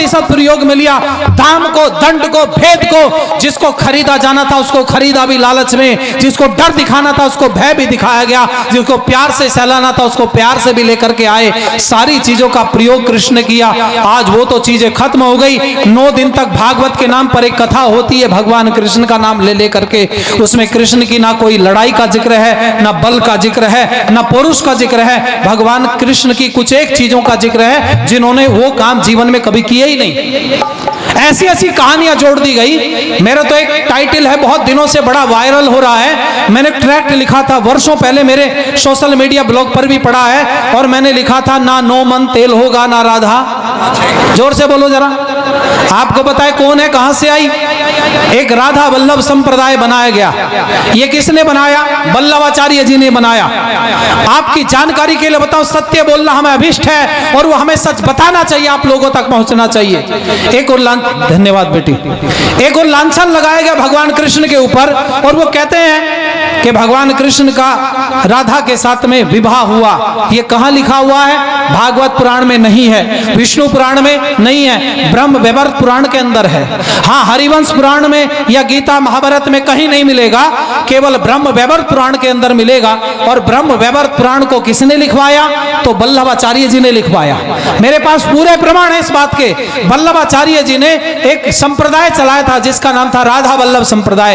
100% प्रयोग में लिया। दाम को, दंड को, भेद को, जिसको खरीदा जाना था उसको खरीदा भी लालच में, जिसको डर दिखाना था उसको भय भी दिखाया गया, जिसको प्यार से सहलाना था उसको प्यार से भी लेकर के आए। सारी चीजों का प्रयोग कृष्ण ने किया। आज वो तो चीजें खत्म हो गई। 9 दिन तक भागवत के नाम पर एक कथा होती है, भगवान कृष्ण का नाम ले लेकर के। उसमें कृष्ण की ना कोई लड़ाई का जिक्र है, ना बल का जिक्र है, ना पुरुष का जिक्र है। भगवान कृष्ण की कुछ एक चीजों का जिक्र है जिन्होंने वो काम जीवन में कभी किए ही नहीं। ऐसी ऐसी कहानियां जोड़ दी गई। मेरा तो एक टाइटल है, बहुत दिनों से बड़ा वायरल हो रहा है। मैंने ट्रैक्ट लिखा था वर्षों पहले, मेरे सोशल मीडिया ब्लॉग पर भी पड़ा है, और मैंने लिखा था ना नो मन तेल होगा ना राधा। जोर से बोलो जरा। आपको पता है कौन है, कहां से आई? एक राधा वल्लभ संप्रदाय बनाया गया। ये किसने बनाया? वल्लभाचार्य जी ने बनाया। आपकी जानकारी के लिए बताओ, सत्य बोलना हमें अभिष्ट है और वो हमें सच बताना चाहिए, आप लोगों तक पहुंचना चाहिए। एक और धन्यवाद बेटी। एक और लांछन लगाया गया भगवान कृष्ण के ऊपर, और वो कहते हैं कि भगवान कृष्ण का राधा के साथ में विवाह हुआ। ये कहां लिखा हुआ है? भागवत पुराण में नहीं है, विष्णु पुराण में नहीं है, ब्रह्म वैवर्त पुराण के अंदर है। हाँ, हरिवंश पुराण में या गीता महाभारत में कहीं नहीं मिलेगा, केवल ब्रह्म वैवर्त पुराण के अंदर मिलेगा। और ब्रह्म वैवर्त पुराण को किसने लिखवाया? तो वल्लभाचार्य जी ने लिखवाया। मेरे पास पूरे प्रमाण है इस बात के। वल्लभाचार्य जी ने एक संप्रदाय चलाया था जिसका नाम था राधा वल्लभ संप्रदाय।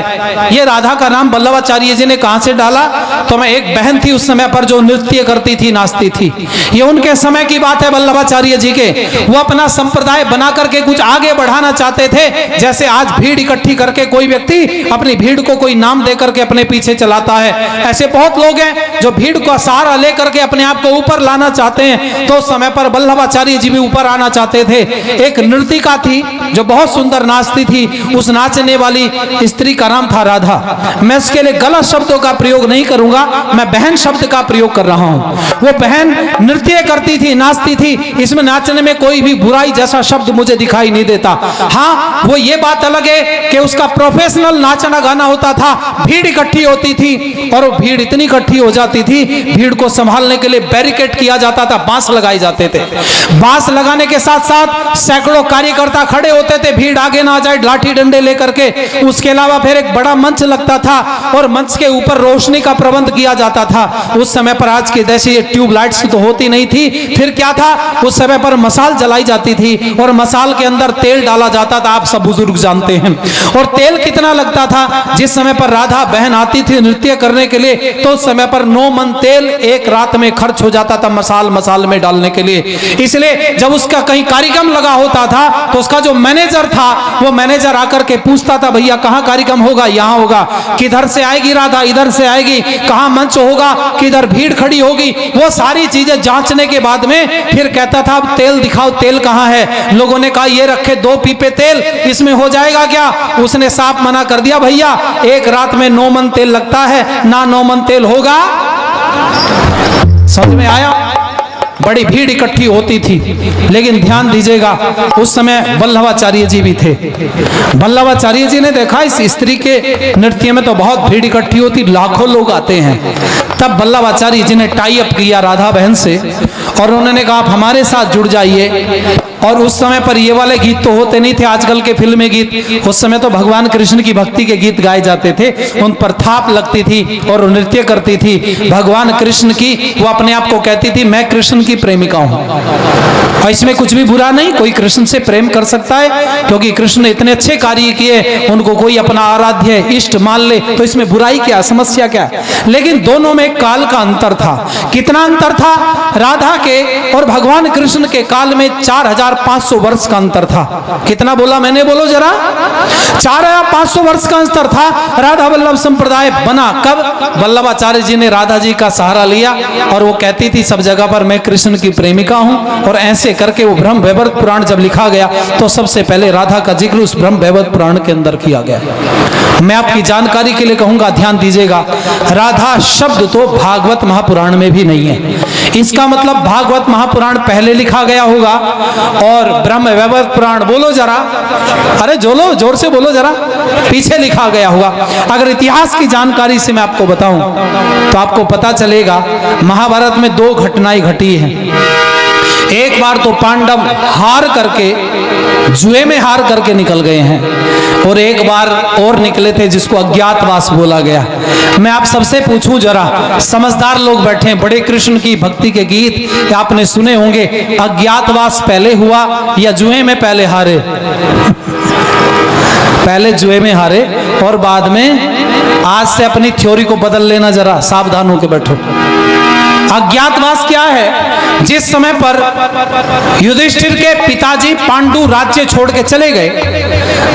ये राधा का नाम वल्लभाचार्य जी ने कहां से डाला? तो मैं एक बहन थी उस समय पर जो नृत्य करती थी, नाचती थी। ये उनके समय की बात है वल्लभाचार्य जी के। वो अपना संप्रदाय बना करके कुछ आगे बढ़ाना चाहते थे। जैसे आज भीड़ इकट्ठी करके कोई व्यक्ति अपनी भीड़ को कोई नाम दे करके अपने पीछे चलाता है, ऐसे बहुत लोग हैं जो भीड़ का सहारा लेकर के अपने आप को ऊपर लाना चाहते हैं। तो उस समय पर वल्लभाचार्य जी भी ऊपर आना चाहते थे। एक नृतिका थी जो बहुत सुंदर नाचती थी। उस नाचने वाली स्त्री का नाम था राधा। मैं उसके लिए गलत शब्दों का प्रयोग नहीं करूंगा, मैं बहन शब्द का प्रयोग कर रहा हूं। वो बहन नृत्य करती थी, नाचती थी। इसमें नाचने में कोई भी बुराई जैसा शब्द मुझे दिखाई नहीं देता। हाँ, वो ये बात अलग है कि उसका प्रोफेशनल नाचना गाना होता था। भीड़ इकट्ठी होती थी और वो भीड़ इतनी इकट्ठी हो जाती थी, भीड़ को संभालने के लिए बैरिकेड किया जाता था, बांस लगाए जाते थे। बांस लगाने के साथ साथ सैकड़ों कार्यकर्ता खड़े होते थे, भीड़ आगे ना आ जाए, लाठी डंडे लेकर के। उसके अलावा फिर एक बड़ा मंच लगता था और मंच के ऊपर रोशनी का प्रबंध किया जाता था। उस समय पर आज के जैसे ये ट्यूब लाइट्स तो होती नहीं थी। फिर क्या था? उस समय पर मसाल जलाई जाती थी और मसाल के अंदर तेल डाला जाता था। आप सब बुजुर्ग जानते हैं। और तेल कितना लगता था? जिस समय पर राधा बहन आती थी नृत्य करने के लिए, तो उस समय पर 9 मन तेल एक रात में खर्च हो जाता था मसाल में डालने के लिए। इसलिए जब उसका कहीं कार्यक्रम लगा होता था तो उसका जो मैनेजर था, वो मैनेजर आकर के पूछता था, भैया कहाँ कार्यक्रम होगा? यहाँ होगा। किधर से आएगी राधा? इधर से आएगी। कहाँ मंच होगा? किधर भीड़ खड़ी होगी? वो सारी चीजें जांचने के बाद में फिर कहता था, तेल दिखाओ, तेल कहाँ है? लोगों ने कहा, ये रखे 2 पीपे तेल, इसमें हो जाएगा क्या? उसने साफ मना कर दिया, भैया एक रात में 9 मन तेल लगता है, ना 9 मन तेल होगा। समझ में आया? बड़ी भीड़ इकट्ठी होती थी। लेकिन ध्यान दीजिएगा, उस समय वल्लभाचार्य जी भी थे। वल्लभाचार्य जी ने देखा इस स्त्री के नृत्य में तो बहुत भीड़ इकट्ठी होती, लाखों लोग आते हैं। तब वल्लभाचार्य जी ने टाई अप किया राधा बहन से और उन्होंने कहा, आप हमारे साथ जुड़ जाइए। और उस समय पर ये वाले गीत तो होते नहीं थे आजकल के फिल्मी गीत। उस समय तो भगवान कृष्ण की भक्ति के गीत गाए जाते थे, उन पर थाप लगती थी और नृत्य करती थी भगवान कृष्ण की। वो अपने आप को कहती थी, मैं कृष्ण की प्रेमिका हूं। और इसमें कुछ भी बुरा नहीं, कोई कृष्ण से प्रेम कर सकता है, क्योंकि कृष्ण ने इतने अच्छे कार्य किए, उनको कोई अपना आराध्य इष्ट मान ले तो इसमें बुराई क्या, समस्या क्या? लेकिन दोनों में काल का अंतर था। कितना अंतर था? राधा के और भगवान कृष्ण के काल में 4500 वर्ष का अंतर था। कितना बोला मैंने? बोलो जरा। 4500 वर्ष का अंतर था। राधा वल्लभ संप्रदाय बना कब? वल्लभाचार्य जी ने राधा जी का सहारा लिया और वो कहती थी सब जगह पर, मैं कृष्ण की प्रेमिका हूं। और ऐसे करके वो ब्रह्म वैवर्त पुराण जब लिखा गया तो सबसे पहले राधा का जिक्र उस ब्रह्म वैवर्त पुराण के अंदर किया गया। मैं आपकी जानकारी के लिए कहूंगा, ध्यान दीजिएगा, राधा शब्द तो भागवत महापुराण में भी नहीं है। इसका मतलब भागवत महापुराण पहले लिखा गया होगा और ब्रह्म वैवर्त पुराण, बोलो जरा, अरे जोलो, जोर से बोलो जरा, पीछे लिखा गया होगा। अगर इतिहास की जानकारी से मैं आपको बताऊं तो आपको पता चलेगा महाभारत में 2 घटनाएं घटी हैं। एक बार तो पांडव हार करके जुए में हार करके निकल गए हैं, और एक बार और निकले थे जिसको अज्ञातवास बोला गया। मैं आप सबसे पूछूं जरा, समझदार लोग बैठे हैं, बड़े कृष्ण की भक्ति के गीत आपने सुने होंगे, अज्ञातवास पहले हुआ या जुए में पहले हारे? पहले जुए में हारे और बाद में। आज से अपनी थ्योरी को बदल लेना, जरा सावधान होकर बैठो। अज्ञातवास क्या है? जिस समय पर युधिष्ठिर के पिताजी पांडु राज्य छोड़ के चले गए,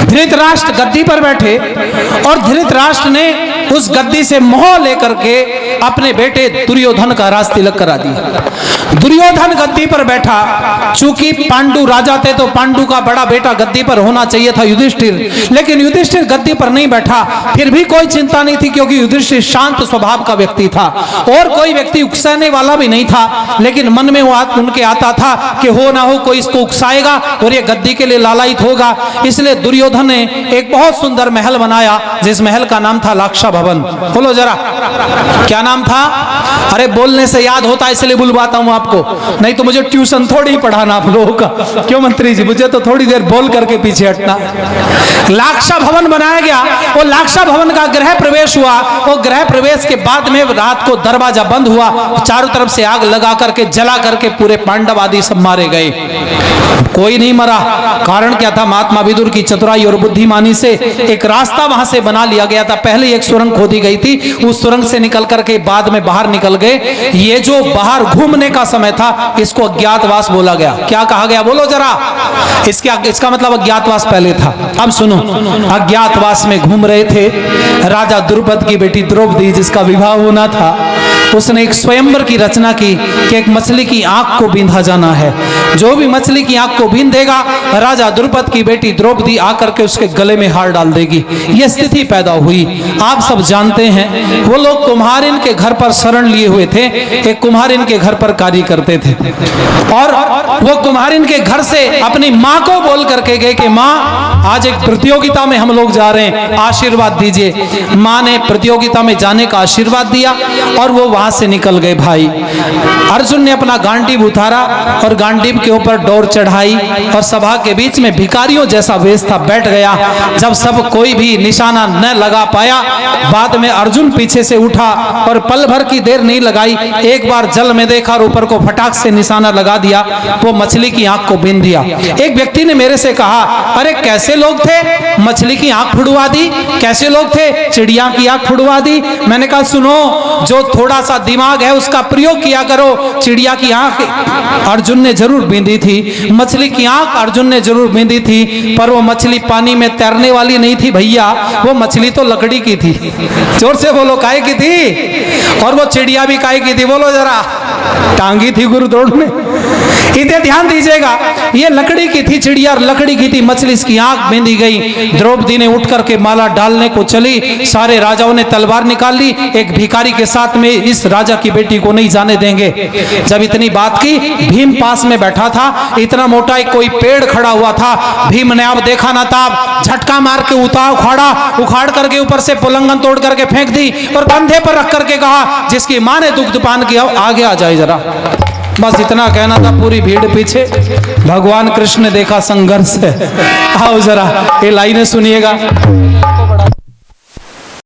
धृतराष्ट्र गद्दी पर बैठे और धृतराष्ट्र ने उस गद्दी से मोह लेकर के अपने बेटे दुर्योधन का राज तिलक करा दिया। दुर्योधन गद्दी पर बैठा, चूंकि पांडु राजा थे तो पांडु का बड़ा बेटा गद्दी पर होना चाहिए था युधिष्ठिर, लेकिन युधिष्ठिर गद्दी पर नहीं बैठा। फिर भी कोई चिंता नहीं थी, क्योंकि युधिष्ठिर शांत स्वभाव का व्यक्ति था और कोई व्यक्ति उकसाने वाला भी नहीं था, लेकिन मन में वो उनके आता था कि हो ना हो कोई इसको उकसाएगा और ये गद्दी के लिए लालायित होगा। इसलिए दुर्योधन ने एक बहुत सुंदर महल बनाया, जिस महल का नाम था लाक्षा भवन। बोलो जरा, क्या नाम था? अरे बोलने से याद होता है इसलिए बुलवाता हूं आपको, नहीं तो मुझे ट्यूशन थोड़ी ही पढ़ाना आप लोगों का। क्यों मंत्री जी, मुझे तो थोड़ी देर बोल करके पीछे हटना। लाक्षा भवन बनाया गया, वो लाक्षा भवन का गृह प्रवेश हुआ। वो गृह प्रवेश के बाद में रात को दरवाजा बंद हुआ, चारों तरफ से आग लगा करके जला करके पूरे पांडव आदि सब मारे गए। कोई नहीं मरा। कारण क्या था? महात्मा विदुर की चतुराई और बुद्धिमानी से एक रास्ता वहां से बना लिया गया था। पहले एक सुरंग खोदी गई थी, उस सुरंग से निकल करके बाद में बाहर निकल गए। ये जो बाहर घूमने का समय था, इसको अज्ञातवास बोला गया। क्या कहा गया? बोलो जरा। इसका मतलब अज्ञातवास पहले था। अब सुनो, अज्ञातवास में घूम रहे थे राजा द्रुपद की बेटी द्रौपदी, जिसका विवाह होना था। उसने एक स्वयंवर की रचना की कि एक मछली की आंख को बींधा जाना है। जो भी मछली की आंख को बींध देगा, राजा द्रुपद की बेटी द्रौपदी आकर के उसके गले में हार डाल देगी। यह स्थिति पैदा हुई। आप सब जानते हैं, वो लोग कुम्हारिन के घर पर शरण लिए हुए थे। एक कुम्हारिन के घर पर कार्य करते थे और वो कुम्हारिन के घर से अपनी माँ को बोल करके गए कि माँ, आज एक प्रतियोगिता में हम लोग जा रहे हैं, आशीर्वाद दीजिए। माँ ने प्रतियोगिता में जाने का आशीर्वाद दिया और वो वहां से निकल गए। भाई अर्जुन ने अपना गांडीव उतारा और गांडीव के ऊपर डोर चढ़ाई और सभा के बीच में भिखारियों जैसा वेश था, बैठ गया। जब सब कोई भी निशाना न लगा पाया, बाद में अर्जुन पीछे से उठा और पल भर की देर नहीं लगाई, एक बार जल में देखा और ऊपर को फटाक से निशाना लगा दिया। वो मछली की आंख को बींध दिया। एक व्यक्ति ने मेरे से कहा, अरे कैसे लोग थे, मछली की आंख फुड़वा दी? कैसे लोग थे, चिड़िया की आंख फुड़वा दी? मैंने कहा सुनो, जो थोड़ा सा दिमाग है उसका प्रयोग किया करो। चिड़िया की आंख अर्जुन ने जरूर बींधी थी, मछली की आंख अर्जुन ने जरूर बींधी थी, पर वो मछली पानी में तैरने वाली नहीं थी भैया, वो मछली तो लकड़ी की थी। जोर से बोलो, काहे की थी? और वो चिड़िया भी काहे की थी? बोलो जरा। टांगी थी गुरुद्रोण में। इधर ध्यान दीजिएगा, ये लकड़ी की थी चिड़िया, लकड़ी की थी मछली, इसकी आंख बींधी गई। द्रौपदी ने उठ करके माला डालने को चली, सारे राजाओं ने तलवार निकाल ली। एक भिखारी के साथ में इस राजा की बेटी को नहीं जाने देंगे। जब इतनी बात की, भीम पास में बैठा था, इतना मोटा एक कोई पेड़ खड़ा हुआ था। भीम ने अब देखा ना था, झटका मार के उखाड़ करके ऊपर से पुलंगन तोड़ करके फेंक दी और कंधे पर रख करके कहा, जिसकी मां ने दुग्धपान किया आगे आ जाए जरा। बस इतना कहना था, पूरी भीड़ पीछे। भगवान कृष्ण ने देखा संघर्ष है। आओ जरा ये लाइनें सुनिएगा।